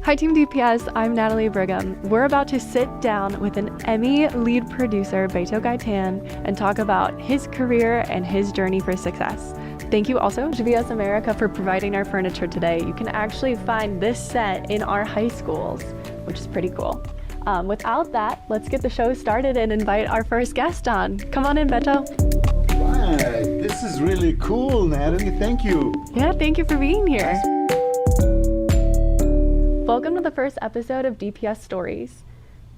Hi Team DPS, I'm Natalie Brigham. We're about to sit down with an Emmy lead producer, Beto Gaytan, and talk about his career and his journey for success. Thank you also to DPS America for providing our furniture today. You can actually find this set in our high schools, which is pretty cool. Without that, let's get the show started and invite our first guest on. Come on in, Beto. Right. This is really cool, Natalie. Thank you. Yeah, thank you for being here. Welcome to the first episode of DPS Stories.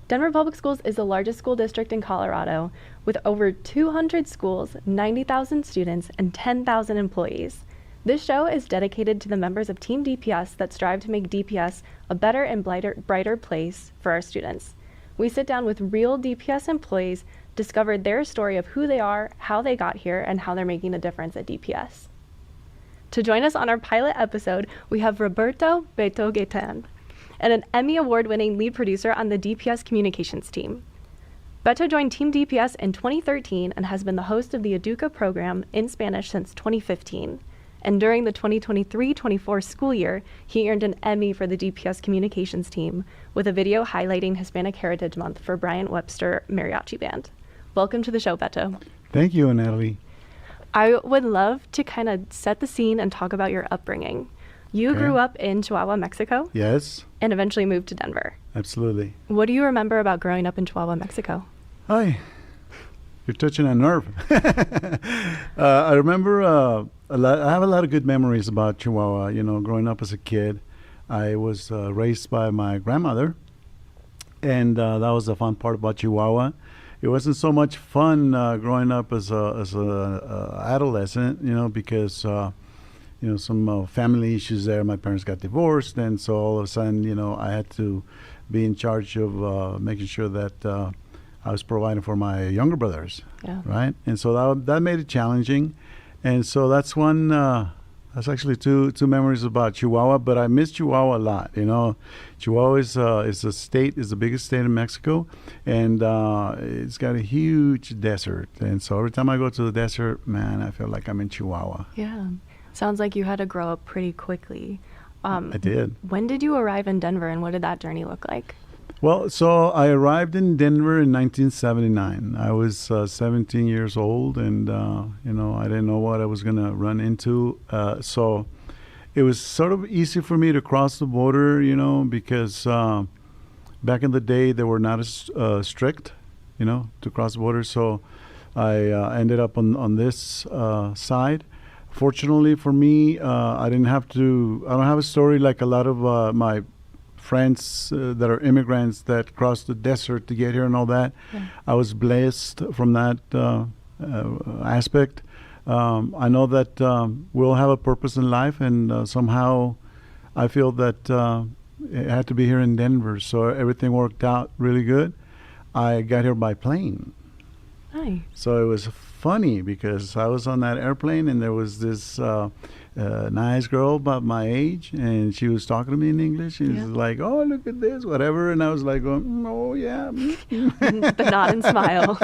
Denver Public Schools is the largest school district in Colorado with over 200 schools, 90,000 students, and 10,000 employees. This show is dedicated to the members of Team DPS that strive to make DPS a better and brighter place for our students. We sit down with real DPS employees, discover their story of who they are, how they got here, and how they're making a difference at DPS. To join us on our pilot episode, we have Roberto Beto Gaytan, and an Emmy Award-winning lead producer on the DPS communications team. Beto joined Team DPS in 2013 and has been the host of the EDUCA program in Spanish since 2015. And during the 2023-24 school year, he earned an Emmy for the DPS communications team with a video highlighting Hispanic Heritage Month for Bryant Webster Mariachi Band. Welcome to the show, Beto. Thank you, Natalie. I would love to kind of set the scene and talk about your upbringing. You grew up in Chihuahua, Mexico. Yes. And eventually moved to Denver. Absolutely. What do you remember about growing up in Chihuahua, Mexico? Hi. You're touching a nerve. I remember I have a lot of good memories about Chihuahua. You know, growing up as a kid, I was raised by my grandmother, and that was the fun part about Chihuahua. It wasn't so much fun growing up as a adolescent, you know, because some family issues there. My parents got divorced, and so all of a sudden, you know, I had to be in charge of making sure that I was providing for my younger brothers, right? And so that made it challenging. And so that's one, that's actually two memories about Chihuahua, but I miss Chihuahua a lot, you know. Chihuahua is the biggest state in Mexico, and it's got a huge desert. And so every time I go to the desert, man, I feel like I'm in Chihuahua. Yeah. Sounds like you had to grow up pretty quickly. I did. When did you arrive in Denver, and what did that journey look like? Well, so I arrived in Denver in 1979. I was 17 years old, and I didn't know what I was going to run into. So it was sort of easy for me to cross the border, you know, because back in the day they were not as strict, you know, to cross the border. So I ended up on this side. Fortunately for me, I don't have a story like a lot of my friends that are immigrants that cross the desert to get here and all that. Yeah. I was blessed from that aspect. I know that we'll have a purpose in life, and somehow I feel that it had to be here in Denver, so everything worked out really good. I got here by plane. Nice. So it was funny because I was on that airplane, and there was this nice girl about my age, and she was talking to me in English. She was like, "Oh, look at this, whatever," and I was like, "Oh yeah." The nod and smile.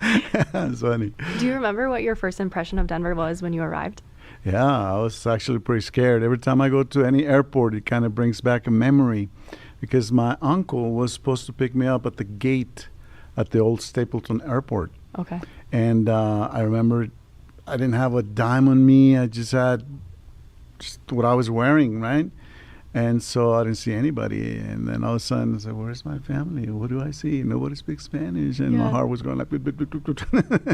It's funny. Do you remember what your first impression of Denver was when you arrived? Yeah, I was actually pretty scared. Every time I go to any airport, it kind of brings back a memory, because my uncle was supposed to pick me up at the gate at the old Stapleton Airport. Okay. And I remember I didn't have a dime on me. I just had what I was wearing, right? And so I didn't see anybody. And then all of a sudden I said, "Where's my family? What do I see? Nobody speaks Spanish." And my heart was going like...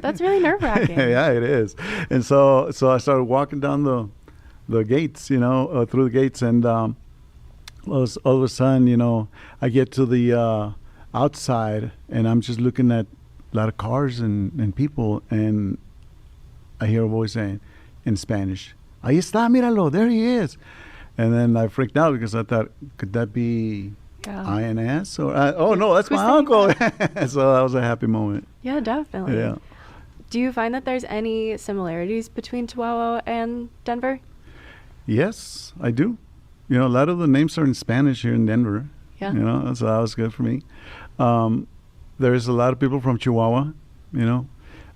That's really nerve-wracking. Yeah, it is. And so I started walking down the gates, you know, through the gates. And all of a sudden, you know, I get to the outside, and I'm just looking at a lot of cars and people, and I hear a voice saying in Spanish, "Ahí está, míralo, there he is." And then I freaked out because I thought, could that be INS? Or oh no, that's my uncle. So that was a happy moment. Yeah, definitely. Yeah. Do you find that there's any similarities between Chihuahua and Denver? Yes, I do. You know, a lot of the names are in Spanish here in Denver. Yeah. You know, so that was good for me. There's a lot of people from Chihuahua, you know,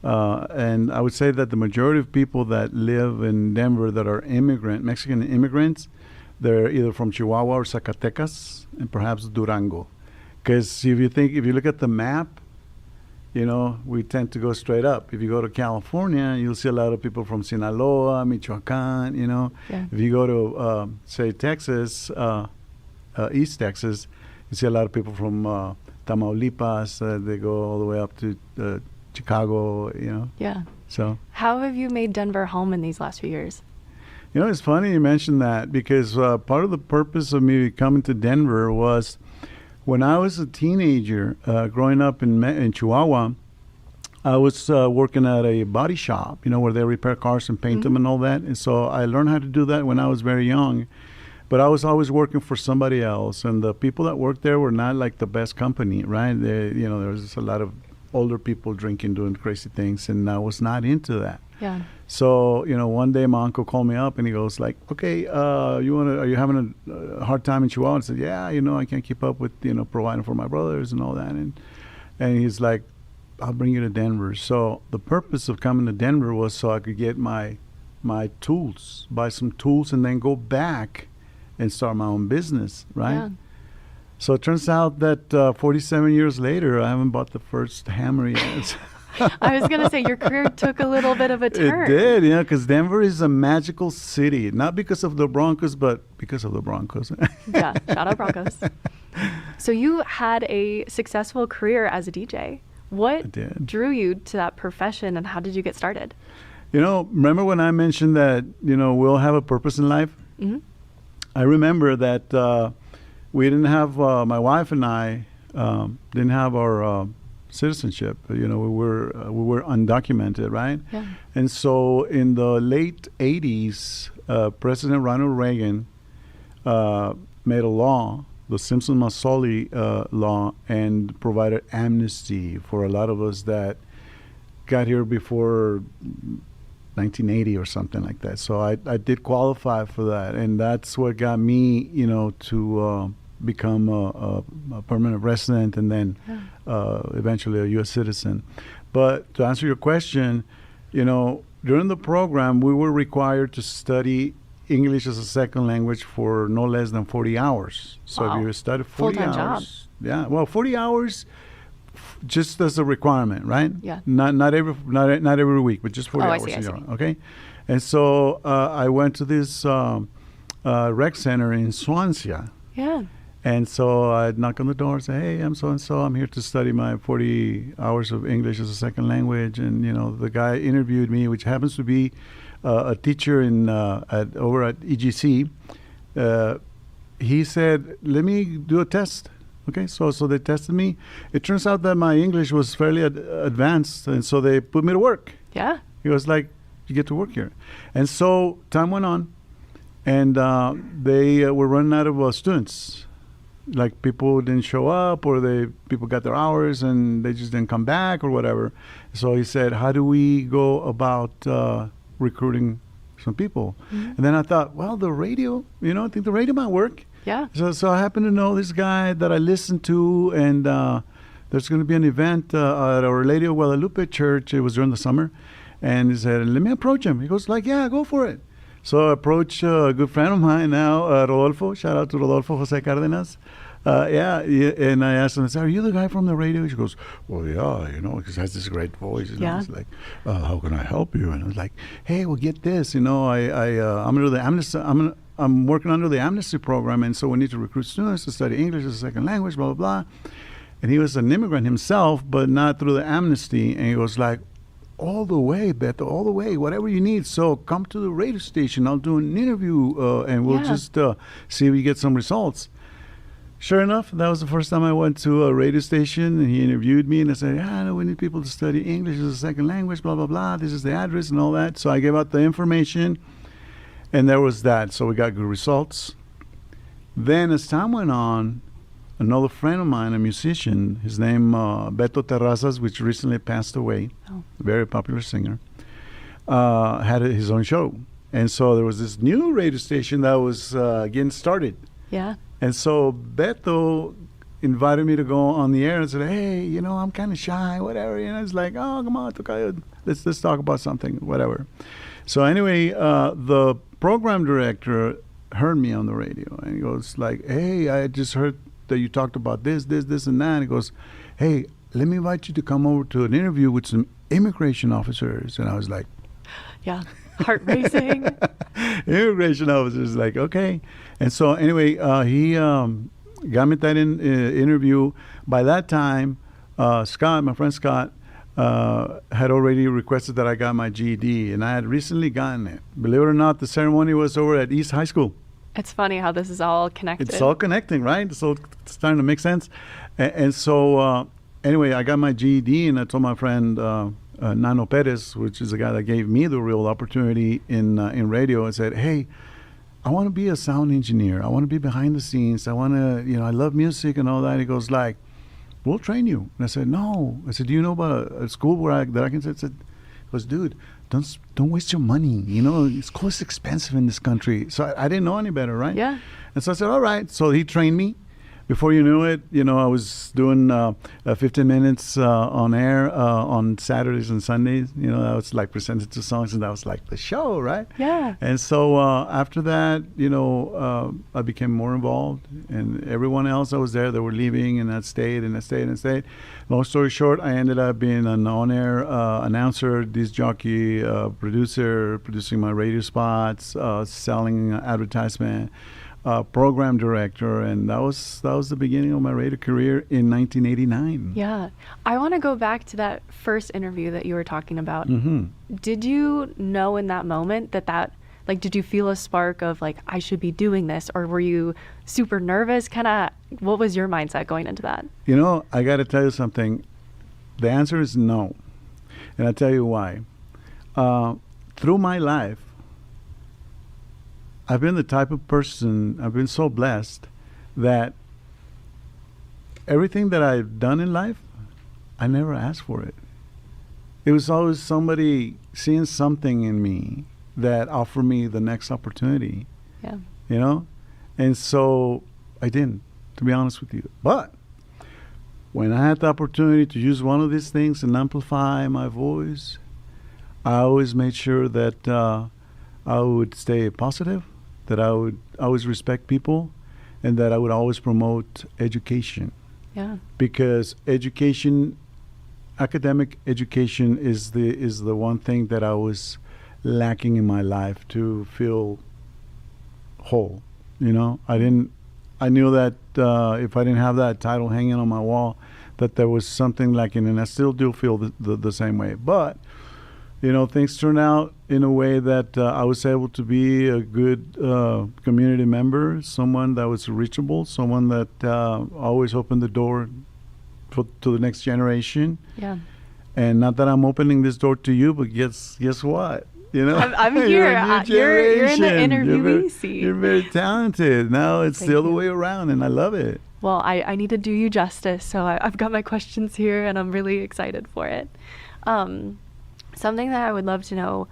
and I would say that the majority of people that live in Denver that are Mexican immigrants, they're either from Chihuahua or Zacatecas and perhaps Durango. Because if you look at the map, we tend to go straight up. If you go to California, you'll see a lot of people from Sinaloa, Michoacan, Yeah. If you go to, say, Texas, East Texas, you see a lot of people from Tamaulipas. They go all the way up to Chicago, Yeah. So, How have you made Denver home in these last few years? it's funny you mentioned that because part of the purpose of me coming to Denver was when I was a teenager, growing up in Chihuahua, I was working at a body shop, where they repair cars and paint them and all that. And so I learned how to do that when I was very young. But I was always working for somebody else. And the people that worked there were not like the best company, right? There was just a lot of older people drinking, doing crazy things. And I was not into that. Yeah. So, one day my uncle called me up and he goes like, okay, are you having a hard time in Chihuahua? I said, yeah, I can't keep up with, providing for my brothers and all that. And he's like, I'll bring you to Denver. So the purpose of coming to Denver was so I could get my tools, buy some tools, and then go back and start my own business, right? Yeah. So it turns out that 47 years later, I haven't bought the first hammer yet. I was going to say your career took a little bit of a turn. It did, because Denver is a magical city, not because of the Broncos, but because of the Broncos. Yeah, shout out Broncos. So you had a successful career as a DJ. What drew you to that profession and how did you get started? Remember when I mentioned that, we'll have a purpose in life? Mm-hmm. I remember that we didn't have, my wife and I didn't have our citizenship. We were undocumented, right? Yeah. And so in the late 80s, President Ronald Reagan made a law, the Simpson-Macaulay law, and provided amnesty for a lot of us that got here before 1980 or something like that. So I did qualify for that, and that's what got me, to become a permanent resident and then eventually a U.S. citizen. But to answer your question, during the program, we were required to study English as a second language for no less than 40 hours. So Wow. if you study 40 Full-time hours, yeah, well, 40 hours just as a requirement, right? Yeah. Not every week, but just 40 Oh, I hours. see, I see. Okay. And so I went to this rec center in Swansea. Yeah. And so I'd knock on the door and say, hey, I'm so-and-so. I'm here to study my 40 hours of English as a second language. And, the guy interviewed me, which happens to be a teacher over at EGC. He said, let me do a test. Okay, so they tested me. It turns out that my English was fairly advanced, and so they put me to work. Yeah. He was like, you get to work here. And so time went on, and they were running out of students. Like people didn't show up, or people got their hours and they just didn't come back or whatever. So he said, how do we go about recruiting some people? Mm-hmm. And then I thought, well, the radio, I think the radio might work. Yeah. So I happen to know this guy that I listen to, and there's going to be an event at Our Lady of Guadalupe Church. It was during the summer. And he said, let me approach him. He goes like, yeah, go for it. So I approached a good friend of mine now, Rodolfo. Shout out to Rodolfo Jose Cardenas. And I asked him, I said, are you the guy from the radio? He goes, well, yeah, because he has this great voice. Yeah. He's like, how can I help you? And I was like, hey, well, get this. I'm under the amnesty. I'm working under the amnesty program, and so we need to recruit students to study English as a second language, blah, blah, blah. And he was an immigrant himself, but not through the amnesty. And he was like, all the way, Beto, all the way, whatever you need. So come to the radio station. I'll do an interview, and we'll just see if we get some results. Sure enough, that was the first time I went to a radio station, and he interviewed me, and I said, yeah, no, we need people to study English as a second language, blah, blah, blah. This is the address and all that. So I gave out the information, and there was that. So we got good results. Then as time went on, another friend of mine, a musician, his name Beto Terrazas, which recently passed away, a very popular singer, had his own show. And so there was this new radio station that was getting started. Yeah. And so Beto invited me to go on the air and said, hey, I'm kind of shy, whatever. It's like, oh, come on, let's talk about something, whatever. So anyway, the program director heard me on the radio, and he goes like, "Hey, I just heard that you talked about this, and that." And he goes, "Hey, let me invite you to come over to an interview with some immigration officers." And I was like, Yeah, heart racing. immigration officers, like, okay. And so anyway, he got me that interview. By that time, Scott, my friend Scott, had already requested that I got my GED, and I had recently gotten it. Believe it or not, the ceremony was over at East High School. It's funny how this is all connected. It's all connecting, right? So it's starting to make sense. And so anyway, I got my GED, and I told my friend Nano Perez, which is the guy that gave me the real opportunity in radio. I said, "Hey, I want to be a sound engineer. I want to be behind the scenes. I want to, I love music and all that." He goes like, "We'll train you." And I said, "No." I said, "Do you know about a school that I can?" He goes, "Dude, don't waste your money. School is expensive in this country." So I didn't know any better, right? Yeah. And so I said, "All right." So he trained me. Before you knew it, I was doing 15 minutes on air on Saturdays and Sundays. I was like presented to songs, and that was like the show, right? Yeah. And so after that, I became more involved, and everyone else that was there, they were leaving, and I stayed. Long story short, I ended up being an on-air announcer, disc jockey, producer, producing my radio spots, selling advertisement. Program director, and that was the beginning of my radio career in 1989. Yeah. I want to go back to that first interview that you were talking about. Mm-hmm. Did you know in that moment that did you feel a spark of like, I should be doing this, or were you super nervous? What was your mindset going into that? I got to tell you something. The answer is no, and I'll tell you why. Through my life, I've been the type of person, I've been so blessed that everything that I've done in life, I never asked for it. It was always somebody seeing something in me that offered me the next opportunity. Yeah. And so I didn't, to be honest with you. But when I had the opportunity to use one of these things and amplify my voice, I always made sure that I would stay positive, that I would always respect people, and that I would always promote education. Yeah. Because academic education is the one thing that I was lacking in my life to feel whole. I knew that if I didn't have that title hanging on my wall, that there was something lacking, and I still do feel the same way. But things turned out in a way that I was able to be a good community member, someone that was reachable, someone that always opened the door to the next generation. Yeah. And not that I'm opening this door to you, but guess what? I'm here. You're in the interviewee seat. You're very talented. Now it's the other way around, and I love it. Well, I need to do you justice, so I've got my questions here, and I'm really excited for it. Something that I would love to know,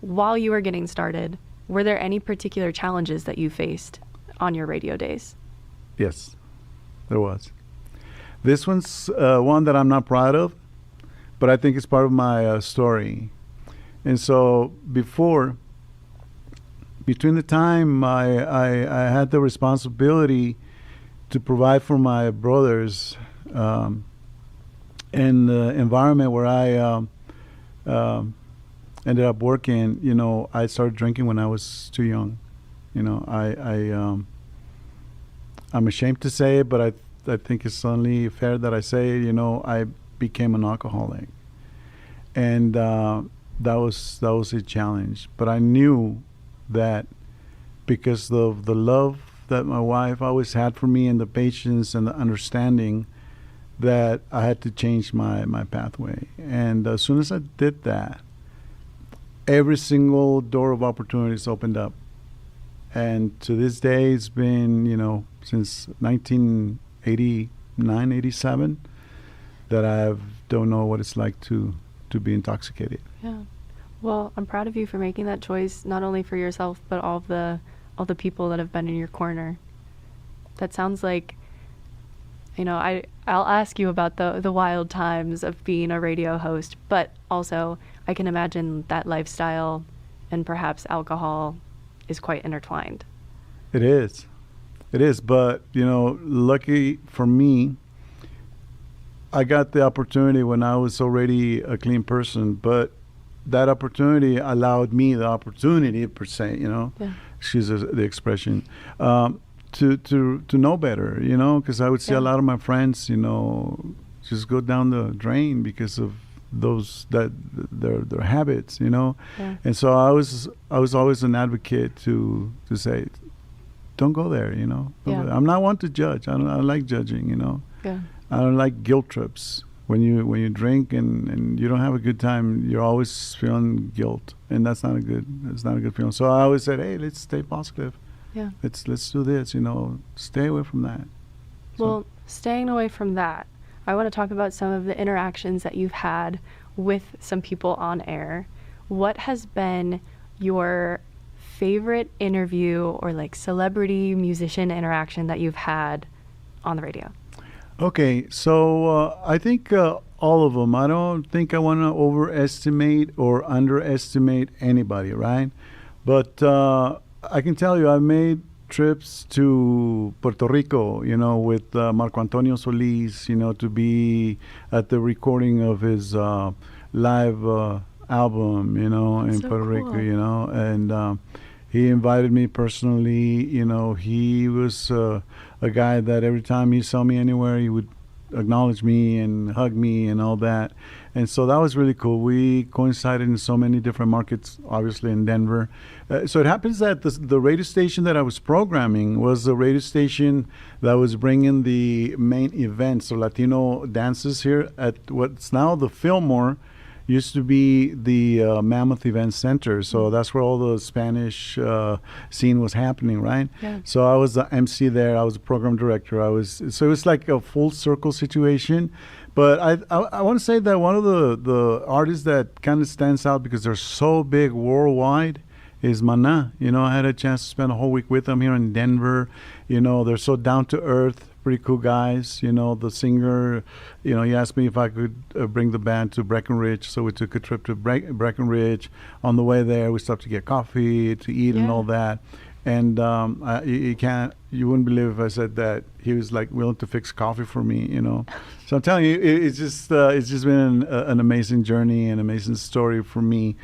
while you were getting started, were there any particular challenges that you faced on your radio days? Yes, there was. This one's one that I'm not proud of, but I think it's part of my story. And so between the time I had the responsibility to provide for my brothers in the environment where I ended up working, I started drinking when I was too young. I'm ashamed to say it, but I think it's only fair that I say it. I became an alcoholic, and that was a challenge. But I knew that because of the love that my wife always had for me, and the patience and the understanding, that I had to change my pathway. And as soon as I did that, every single door of opportunities opened up. And to this day, it's been, since 1989, 87, that I don't know what it's like to be intoxicated. Yeah. Well, I'm proud of you for making that choice, not only for yourself, but all the people that have been in your corner. That sounds like, I'll ask you about the wild times of being a radio host, but also I can imagine that lifestyle and perhaps alcohol is quite intertwined. It is. It is. But, lucky for me, I got the opportunity when I was already a clean person, but that opportunity allowed me the opportunity, per se, Yeah. excuse the expression, to know better, because I would see a lot of my friends, just go down the drain because of their habits, Yeah. and so I was always an advocate to say, don't go there, Don't go Yeah. there. I'm not one to judge. I don't like judging, Yeah. I don't like guilt trips. When you drink and you don't have a good time, you're always feeling guilt, and it's not a good feeling. So I always said, hey, let's stay positive. Yeah. Let's do this. Stay away from that. Well, staying away from that, I want to talk about some of the interactions that you've had with some people on air. What has been your favorite interview or like celebrity musician interaction that you've had on the radio? Okay, so I think all of them. I don't think I want to overestimate or underestimate anybody, right? But I can tell you, I made trips to Puerto Rico, with Marco Antonio Solis, to be at the recording of his live album, in So Puerto Rico, cool. and he invited me personally. He was a guy that every time he saw me anywhere, he would acknowledge me and hug me and all that. And so that was really cool. We coincided in so many different markets, obviously in Denver. So it happens that the radio station that I was programming was the radio station that was bringing the main events, so Latino dances here at what's now the Fillmore. Used to be the Mammoth Event Center, so that's where all the Spanish scene was happening, right? Yeah. So I was the MC there. I was the program director. So it was like a full circle situation. But I want to say that one of the artists that kind of stands out because they're so big worldwide is Mana. I had a chance to spend a whole week with them here in Denver. They're so down to earth. Pretty cool guys. The singer, he asked me if I could bring the band to Breckenridge. So we took a trip to Breckenridge. On the way there, we stopped to get coffee, to eat, and all that. And you wouldn't believe if I said that he was like willing to fix coffee for me, So I'm telling you, it's just been an amazing journey, an amazing story for me.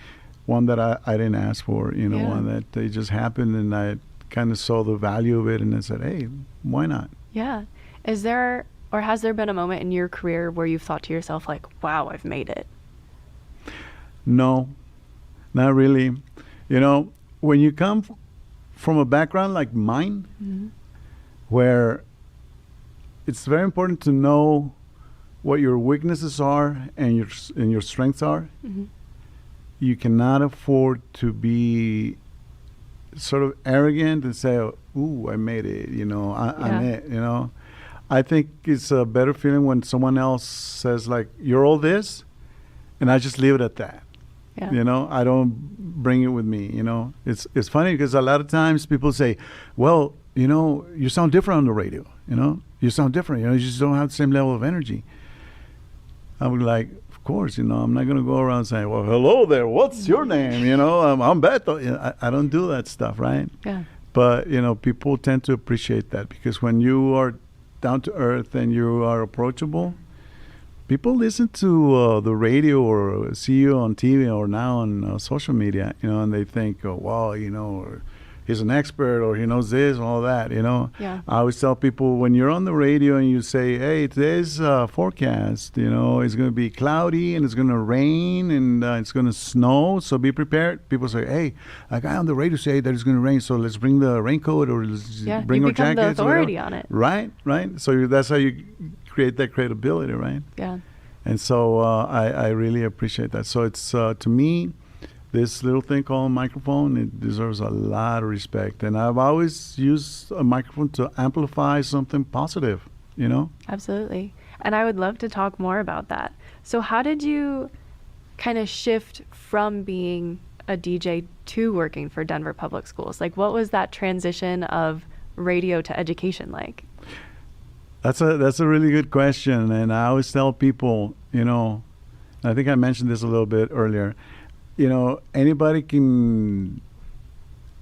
One that I didn't ask for, one that it just happened, and I kind of saw the value of it, and I said, hey, why not? Yeah. Is there, or has there been a moment in your career where you've thought to yourself like, wow, I've made it? No, not really. When you come from a background like mine, Mm-hmm. where it's very important to know what your weaknesses are and your strengths are, Mm-hmm. you cannot afford to be sort of arrogant and say, ooh, I made it, I'm it, I think it's a better feeling when someone else says, like, you're all this, and I just leave it at that. Yeah. I don't bring it with me, It's funny because a lot of times people say, well, you sound different on the radio, You sound different, you just don't have the same level of energy. I'm like, of course, I'm not going to go around saying, well, hello there, what's your name? I'm Beto. I don't do that stuff, right? Yeah. But, people tend to appreciate that because when you are down to earth and you are approachable, people listen to the radio or see you on TV or now on social media, and they think, oh, wow, he's an expert or he knows this and all that, Yeah. I always tell people when you're on the radio and you say, hey, today's forecast, it's going to be cloudy and it's going to rain and it's going to snow, so be prepared. People say, hey, a guy on the radio say that it's going to rain, so let's bring the raincoat or let's bring you our become jackets. the authority on it. Right. So that's how you create that credibility, right? Yeah. And so I really appreciate that. So it's, to me, this little thing called a microphone, it deserves a lot of respect. And I've always used a microphone to amplify something positive, Absolutely. And I would love to talk more about that. So how did you kind of shift from being a DJ to working for Denver Public Schools? Like, what was that transition of radio to education like? That's a really good question. And I always tell people, I think I mentioned this a little bit earlier, anybody can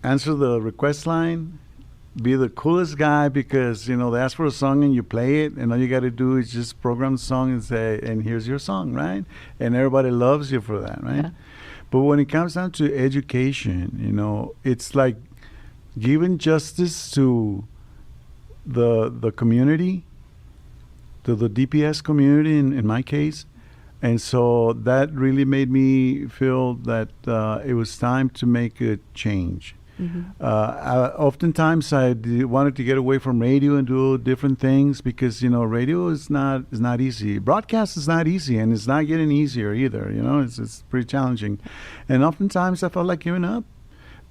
answer the request line. be the coolest guy because, they ask for a song and you play it, and all you got to do is just program the song and say, and here's your song, right? And everybody loves you for that, right? Yeah. But when it comes down to education, it's like giving justice to the community, to the DPS community in my case. And so that really made me feel that it was time to make a change. Mm-hmm. Oftentimes I wanted to get away from radio and do different things because, radio is not easy. Broadcast is not easy, and it's not getting easier either. It's pretty challenging. And oftentimes I felt like giving up.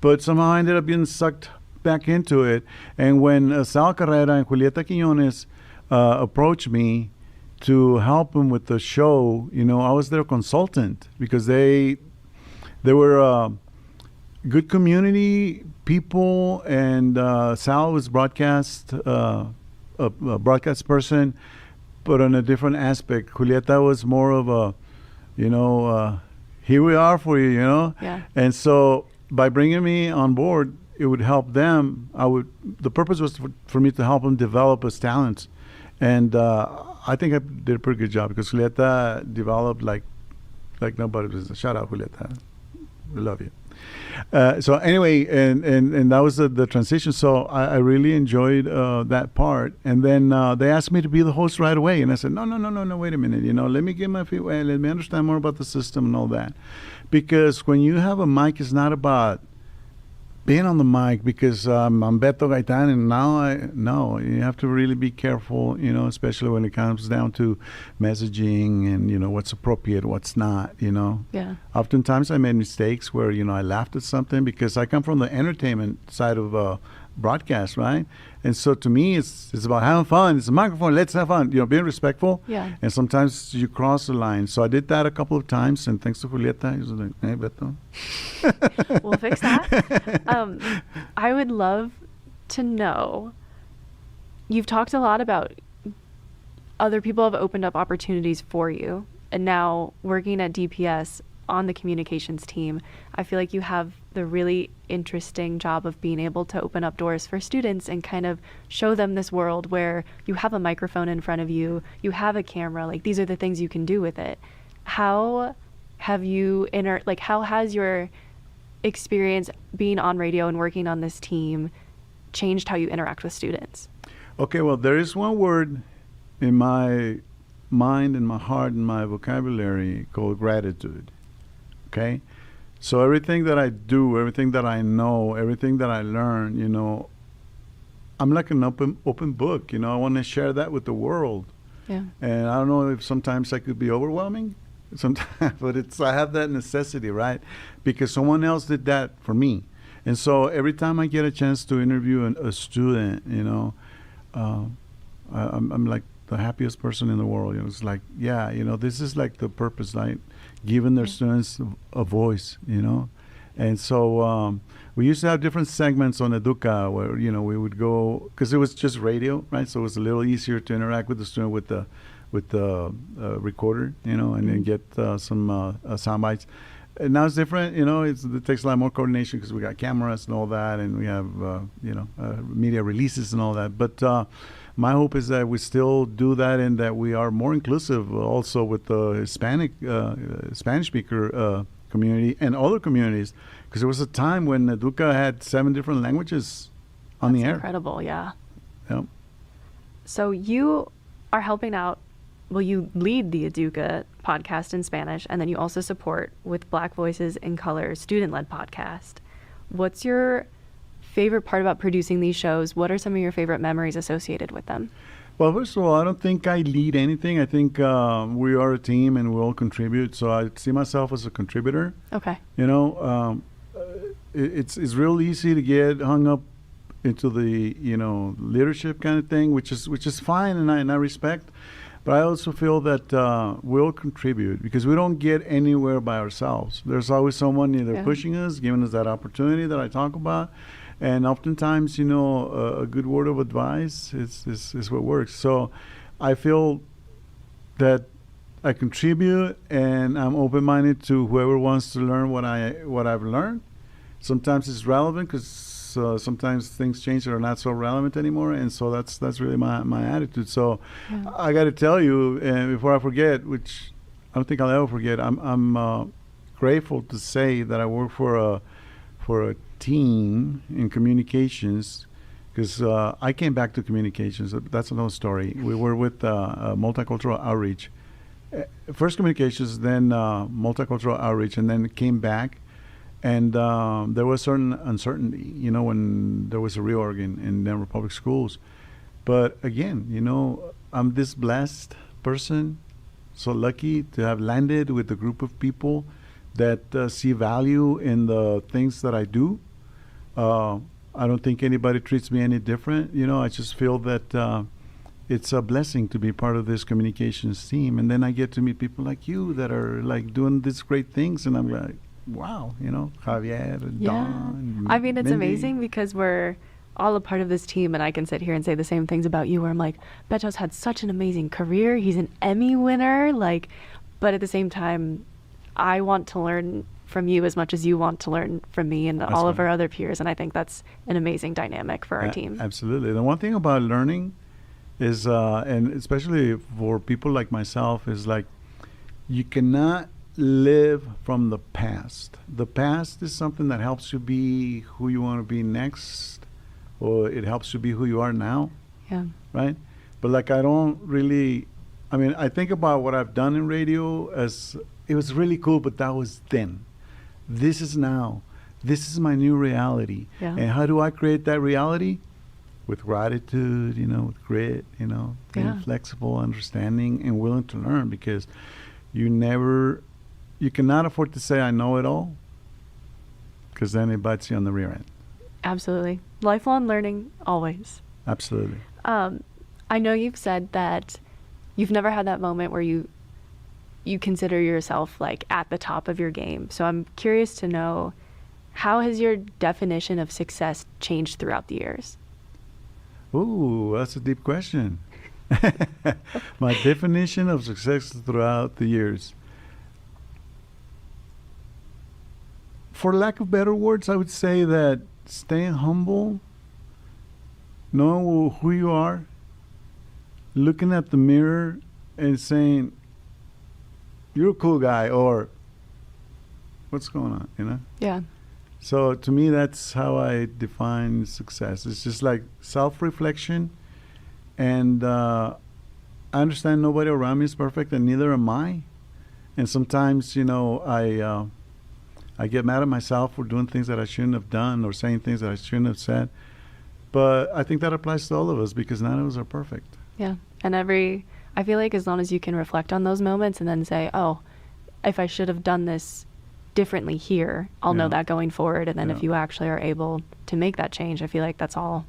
But somehow I ended up being sucked back into it. And when Sal Carrera and Julieta Quiñones approached me to help them with the show, I was their consultant because they were good community people, and Sal was a broadcast person, but on a different aspect. Julieta was more of a, here we are for you, Yeah. And so by bringing me on board, it would help them. The purpose was for me to help them develop his talents, and I think I did a pretty good job because Julieta developed like nobody was. Shout out, Julieta. We love you. So anyway, and that was the transition. So I really enjoyed that part. And then they asked me to be the host right away. And I said, no, wait a minute. Let me get my feet wet. Let me understand more about the system and all that. Because when you have a mic, it's not about being on the mic because I'm Beto Gaytan, and you have to really be careful, especially when it comes down to messaging and, what's appropriate, what's not, Yeah. Oftentimes I made mistakes where, I laughed at something because I come from the entertainment side of broadcast, right? And so to me, it's about having fun. It's a microphone. Let's have fun. Being respectful. Yeah. And sometimes you cross the line. So I did that a couple of times, and thanks to Julieta, he was like, "Hey, Beto." We'll fix that. I would love to know. You've talked a lot about other people have opened up opportunities for you, and now working at DPS on the communications team, I feel like you have the really interesting job of being able to open up doors for students and kind of show them this world where you have a microphone in front of you, you have a camera, like these are the things you can do with it. How have you how has your experience being on radio and working on this team changed how you interact with students? Okay, well, there is one word in my mind and my heart and my vocabulary called gratitude. Okay, so everything that I do, everything that I know, everything that I learn, I'm like an open book. I want to share that with the world. Yeah. And I don't know if sometimes I could be overwhelming, sometimes, but I have that necessity, right? Because someone else did that for me. And so every time I get a chance to interview a student, I'm like the happiest person in the world. It's like, this is like the purpose, right? Giving their students a voice, And so we used to have different segments on EDUCA where, we would go, because it was just radio, right? So it was a little easier to interact with the student with the recorder, and then get some sound bites. And now it's different, it takes a lot more coordination because we got cameras and all that, and we have, media releases and all that. But my hope is that we still do that and that we are more inclusive also with the Hispanic, Spanish speaker community and other communities, because there was a time when EDUCA had 7 different languages on the air. Incredible, yeah. Yep. So you are helping out, you lead the EDUCA podcast in Spanish, and then you also support with Black Voices in Color student-led podcast. What's your favorite part about producing these shows? What are some of your favorite memories associated with them? Well, first of all, I don't think I lead anything. I think we are a team and we all contribute. So I see myself as a contributor. Okay. It's real easy to get hung up into the leadership kind of thing, which is fine, and I respect. But I also feel that we'll contribute because we don't get anywhere by ourselves. There's always someone either pushing us, giving us that opportunity that I talk about. And oftentimes, a good word of advice is what works. So I feel that I contribute, and I'm open-minded to whoever wants to learn what I've learned. Sometimes it's relevant because sometimes things change that are not so relevant anymore, and so that's really my attitude. So I got to tell you, before I forget, which I don't think I'll ever forget, I'm grateful to say that I work for a team in communications, because I came back to communications. That's another story. We were with multicultural outreach. First communications, then multicultural outreach, and then came back. And there was certain uncertainty, when there was a reorg in Denver Public Schools. But again, I'm this blessed person, so lucky to have landed with a group of people that see value in the things that I do. I don't think anybody treats me any different. I just feel that it's a blessing to be part of this communications team. And then I get to meet people like you that are like doing these great things, and I'm like, wow, Javier and Don. I mean, it's Mindy. amazing because we're all a part of this team, and I can sit here and say the same things about you, where I'm like, Beto's had such an amazing career. He's an Emmy winner, but at the same time, I want to learn from you as much as you want to learn from me and all of our other peers, and I think that's an amazing dynamic for our team. Absolutely. The one thing about learning is, and especially for people like myself, is like, you cannot live from the past. The past is something that helps you be who you want to be next, or it helps you be who you are now. Yeah. Right? But I think about what I've done in radio as, it was really cool, but that was then. This is now. This is my new reality. Yeah. And how do I create that reality? With gratitude, with grit, being flexible, understanding, and willing to learn, because you cannot afford to say I know it all, because then it bites you on the rear end. Absolutely. Lifelong learning, always. Absolutely. I know you've said that you've never had that moment where you consider yourself like at the top of your game. So I'm curious to know, how has your definition of success changed throughout the years? Ooh, that's a deep question. My definition of success throughout the years. For lack of better words, I would say that staying humble, knowing who you are, looking at the mirror and saying, you're a cool guy, or what's going on, Yeah. So to me, that's how I define success. It's just like self-reflection, and I understand nobody around me is perfect, and neither am I. And sometimes, I get mad at myself for doing things that I shouldn't have done, or saying things that I shouldn't have said. But I think that applies to all of us, because none of us are perfect. Yeah. And I feel like as long as you can reflect on those moments and then say, oh, if I should have done this differently here, I'll know that going forward. And then if you actually are able to make that change, I feel like that's all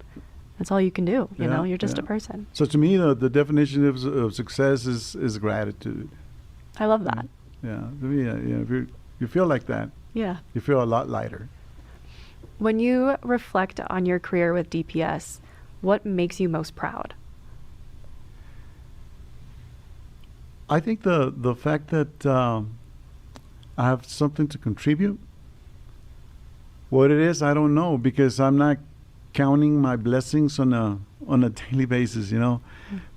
you can do. You're just a person. So to me, the definition of success is gratitude. I love that. Yeah. To me, if you feel like that, Yeah. you feel a lot lighter. When you reflect on your career with DPS, what makes you most proud? I think the fact that I have something to contribute. What it is, I don't know, because I'm not counting my blessings on a daily basis,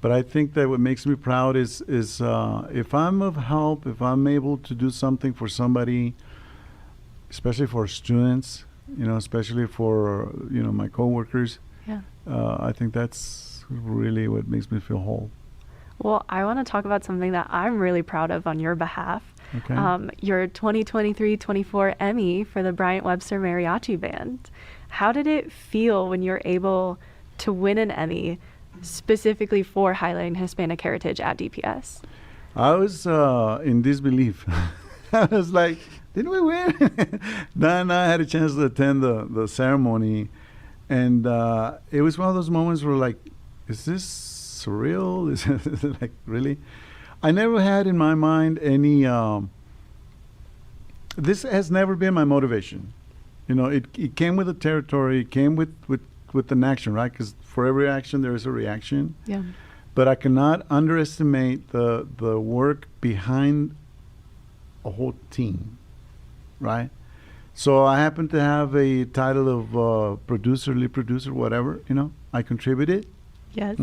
But I think that what makes me proud is if I'm of help, if I'm able to do something for somebody, especially for students, especially for my coworkers. Yeah. I think that's really what makes me feel whole. Well, I want to talk about something that I'm really proud of on your behalf. Okay. Your 2023-24 Emmy for the Bryant Webster Mariachi Band. How did it feel when you're able to win an Emmy specifically for highlighting Hispanic heritage at DPS? I was in disbelief. I was like, didn't we win? Then I had a chance to attend the ceremony, and it was one of those moments where, like, is this surreal? Is it like, really? I never had in my mind any, this has never been my motivation. It came with the territory, it came with an action, right? Because for every action, there is a reaction. Yeah. But I cannot underestimate the work behind a whole team, right? So I happen to have a title of producer, lead producer, whatever, I contributed. Yes.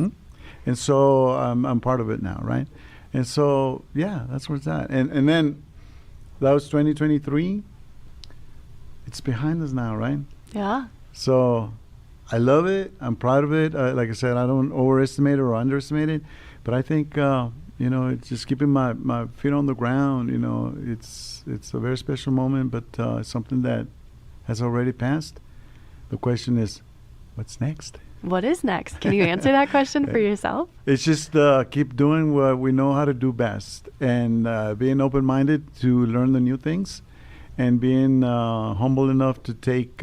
And so I'm part of it now, right? And so, yeah, that's where it's at. And then that was 2023. It's behind us now, right? Yeah. So I love it. I'm proud of it. Like I said, I don't overestimate it or underestimate it. But I think, it's just keeping my feet on the ground. It's a very special moment, but it's something that has already passed. The question is, what's next? What is next? Can you answer that question for yourself? It's just keep doing what we know how to do best, and being open-minded to learn the new things, and being humble enough to take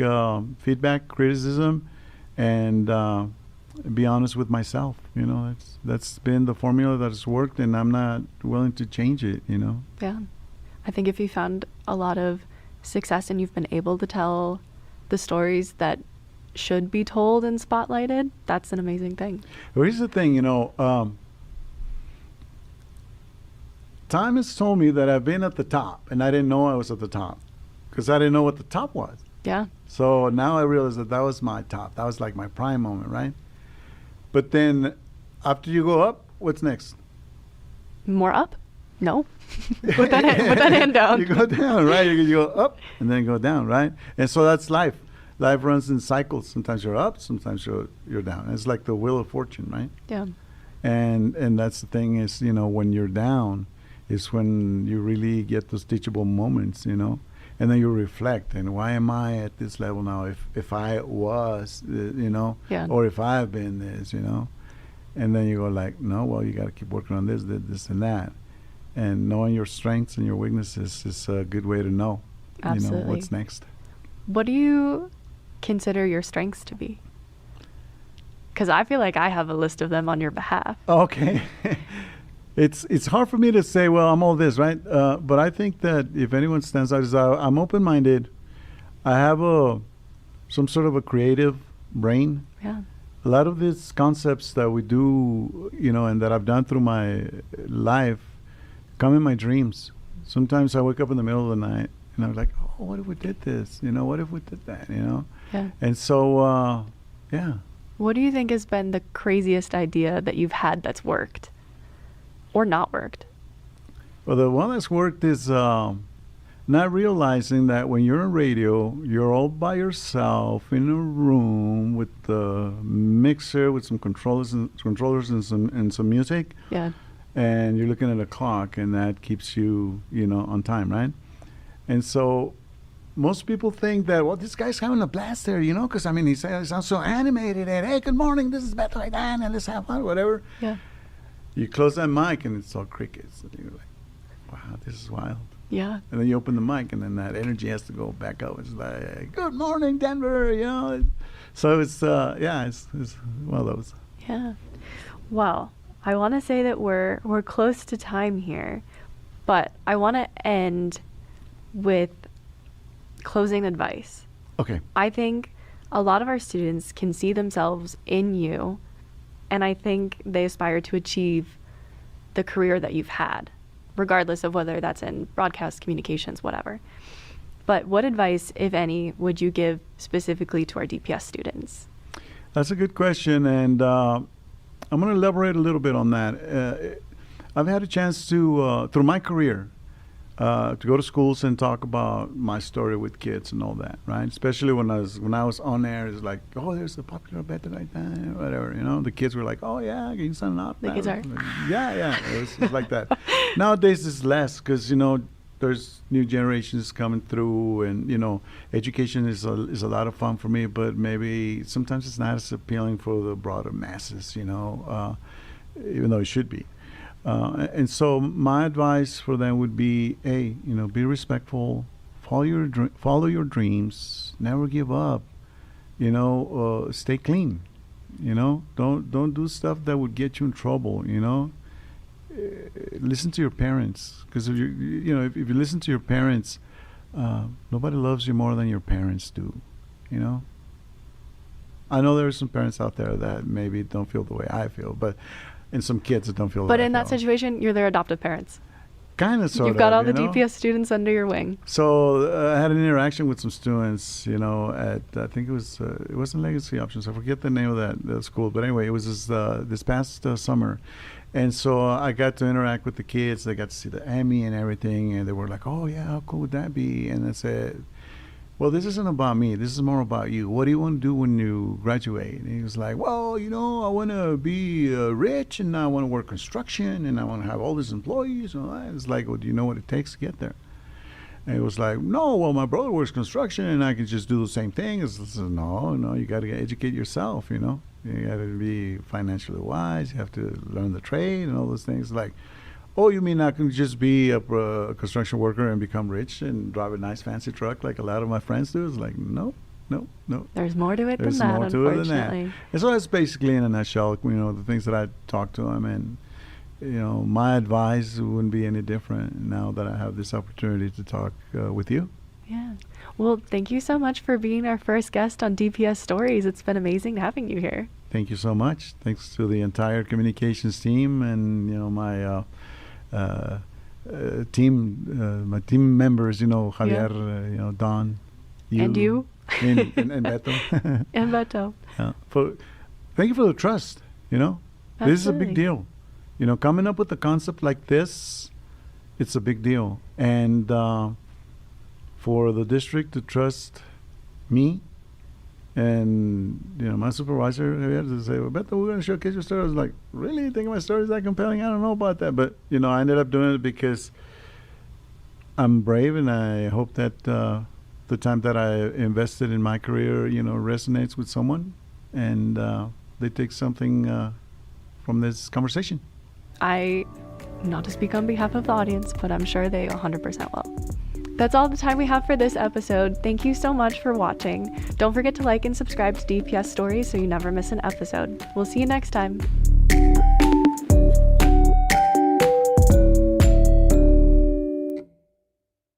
feedback, criticism, and be honest with myself. That's been the formula that has worked, and I'm not willing to change it. Yeah. I think if you found a lot of success and you've been able to tell the stories that should be told and spotlighted, that's an amazing thing. Well, here's the thing, time has told me that I've been at the top, and I didn't know I was at the top because I didn't know what the top was. Yeah. So now I realize that was my top. That was like my prime moment, right? But then after you go up, what's next? More up? No. Put that hand down. You go down, right? You go up and then go down, right? And so that's life. Life runs in cycles. Sometimes you're up, sometimes you're down. It's like the wheel of fortune, right? Yeah. And that's the thing is, when you're down is when you really get those teachable moments, and then you reflect, and why am I at this level now? If I was, Yeah. or if I've been this, and then you go like, no, well, you got to keep working on this, and that. And knowing your strengths and your weaknesses is a good way to know, Absolutely. What's next. What do you consider your strengths to be? Because I feel like I have a list of them on your behalf. Okay. It's hard for me to say, well, I'm all this, right? But I think that if anyone stands out, is I'm open-minded. I have some sort of a creative brain. Yeah. A lot of these concepts that we do, and that I've done through my life come in my dreams. Sometimes I wake up in the middle of the night and I'm like, oh, what if we did this? What if we did that? Yeah. And so, yeah. What do you think has been the craziest idea that you've had that's worked or not worked? Well, the one that's worked is not realizing that when you're on radio, you're all by yourself in a room with the mixer, with some controllers and some music. Yeah. And you're looking at a clock, and that keeps you, on time, right? And so most people think that, well, this guy's having a blast there, because, he sounds so animated, and, hey, good morning, this is Beto Gaytan, and let's have fun, whatever. Yeah. You close that mic, and it's all crickets. And you're like, wow, this is wild. Yeah. And then you open the mic, and then that energy has to go back up. It's like, good morning, Denver, So it's, it's one of those. Yeah. Well, I want to say that we're close to time here, but I want to end with closing advice. Okay. I think a lot of our students can see themselves in you, and I think they aspire to achieve the career that you've had, regardless of whether that's in broadcast, communications, whatever. But what advice, if any, would you give specifically to our DPS students? That's a good question, and I'm going to elaborate a little bit on that. I've had a chance to, through my career, to go to schools and talk about my story with kids and all that, right? Especially when I was on air, it's like, oh, there's the popular Beto Gaytan, whatever, The kids were like, oh yeah, can you sign up? The kids are. Yeah, it's like that. Nowadays it's less because there's new generations coming through, and education is a lot of fun for me, but maybe sometimes it's not as appealing for the broader masses, even though it should be. And so my advice for them would be, hey, be respectful, follow your dreams, never give up, stay clean, don't do stuff that would get you in trouble, listen to your parents, because if you listen to your parents, nobody loves you more than your parents do, I know there are some parents out there that maybe don't feel the way I feel, and some kids that don't feel. But in that situation, you're their adoptive parents. Kind of, sort of. You've got all the know? DPS students under your wing. So I had an interaction with some students, at I think it wasn't Legacy Options. I forget the name of that school, but anyway, it was this past summer, and so I got to interact with the kids. They got to see the Emmy and everything, and they were like, "Oh yeah, how cool would that be?" And I said, "Well, this isn't about me. This is more about you. What do you want to do when you graduate?" And he was like, "Well, I want to be rich, and I want to work construction, and I want to have all these employees." And it's like, "Well, do you know what it takes to get there?" And it was like, "No, well, my brother works construction, and I can just do the same thing." I said, no, you got to educate yourself, You got to be financially wise. You have to learn the trade and all those things. Like, oh, you mean I can just be a construction worker and become rich and drive a nice fancy truck like a lot of my friends do? It's like, no. There's more to it There's than that, more to it than that. unfortunately. And so that's basically in a nutshell, the things that I talked to him. And, my advice wouldn't be any different now that I have this opportunity to talk with you. Yeah. Well, thank you so much for being our first guest on DPS Stories. It's been amazing having you here. Thank you so much. Thanks to the entire communications team and, my my team members, Javier, Don, you. And you. And Beto. And Beto. Thank you for the trust, This is a big Absolutely. deal. Coming up with a concept like this, it's a big deal. And for the district to trust me and, my supervisor, Javier, to say, "Well, Beto, we're going to showcase your story." I was like, "Really? You think my story is that compelling? I don't know about that." But, I ended up doing it because I'm brave, and I hope that the time that I invested in my career, resonates with someone, and they take something from this conversation. Not to speak on behalf of the audience, but I'm sure they 100% will. That's all the time we have for this episode. Thank you so much for watching. Don't forget to like and subscribe to DPS Stories so you never miss an episode. We'll see you next time.